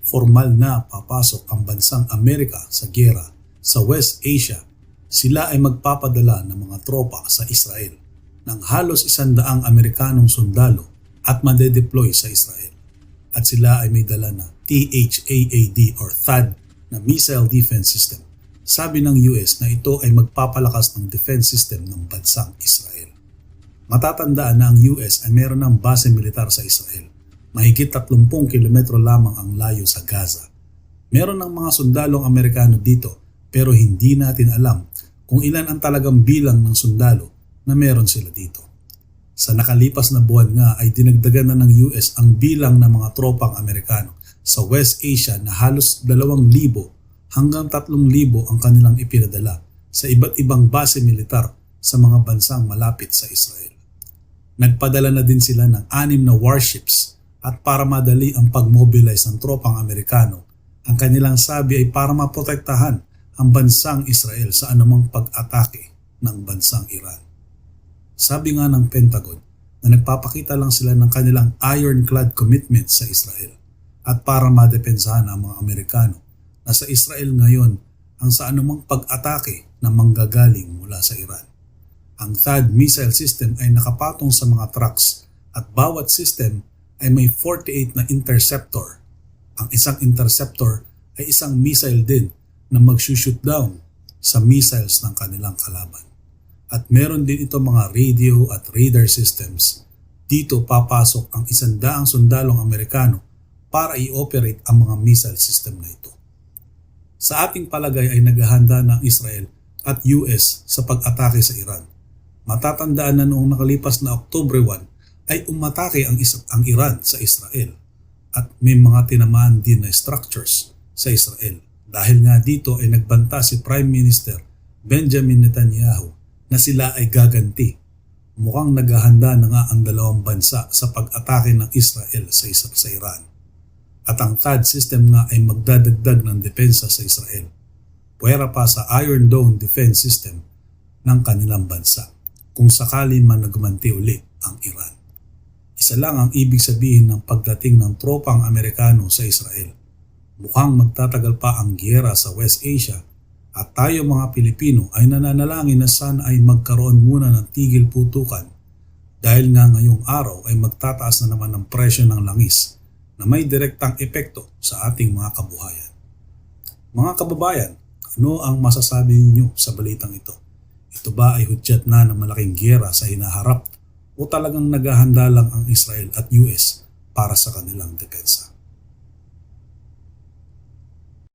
formal na papasok ang bansang Amerika sa giyera sa West Asia, sila ay magpapadala ng mga tropa sa Israel ng halos 100 Amerikanong sundalo at madedeploy sa Israel. At sila ay may dala na THAAD or THAAD na missile defense system. Sabi ng US na ito ay magpapalakas ng defense system ng bansang Israel. Matatandaan na ang US ay meron ng base militar sa Israel. Mahigit 30 kilometro lamang ang layo sa Gaza. Meron ng mga sundalong Amerikano dito pero hindi natin alam kung ilan ang talagang bilang ng sundalo na meron sila dito. Sa nakalipas na buwan nga ay dinagdagan na ng US ang bilang ng mga tropang Amerikano sa West Asia na halos 2,000 hanggang 3,000 ang kanilang ipinadala sa iba't ibang base militar sa mga bansang malapit sa Israel. Nagpadala na din sila ng 6 na warships at para madali ang pag-mobilize ng tropang Amerikano, ang kanilang sabi ay para maprotektahan ang bansang Israel sa anumang pag-atake ng bansang Iran. Sabi nga ng Pentagon na nagpapakita lang sila ng kanilang ironclad commitment sa Israel at para madepensahan ang mga Amerikano na sa Israel ngayon ang sa anumang pag-atake na manggagaling mula sa Iran. Ang THAAD missile system ay nakapatong sa mga trucks at bawat system ay may 48 na interceptor. Ang isang interceptor ay isang missile din na mag-shoot down sa missiles ng kanilang kalaban. At meron din ito mga radio at radar systems. Dito papasok ang 100 sundalong Amerikano para i-operate ang mga missile system na ito. Sa ating palagay ay naghahanda na ang Israel at US sa pag-atake sa Iran. Matatandaan na noong nakalipas na Oktubre 1 ay umatake ang Iran sa Israel at may mga tinamaan din na structures sa Israel. Dahil nga dito ay nagbanta si Prime Minister Benjamin Netanyahu na sila ay gaganti. Mukhang naghahanda na nga ang dalawang bansa sa pag-atake ng Israel sa Iran. At ang THAAD system nga ay magdadagdag ng depensa sa Israel. Puwera pa sa Iron Dome defense system ng kanilang bansa kung sakali man nagmanti uli ang Iran. Isa lang ang ibig sabihin ng pagdating ng tropang Amerikano sa Israel. Mukhang magtatagal pa ang giyera sa West Asia at tayo mga Pilipino ay nananalangin na sana ay magkaroon muna ng tigil putukan dahil nga ngayong araw ay magtataas na naman ang presyo ng langis na may direktang epekto sa ating mga kabuhayan. Mga kababayan, ano ang masasabi ninyo sa balitang ito? Ito ba ay hudyat na ng malaking giyera sa hinaharap o talagang naghahanda lang ang Israel at US para sa kanilang depensa?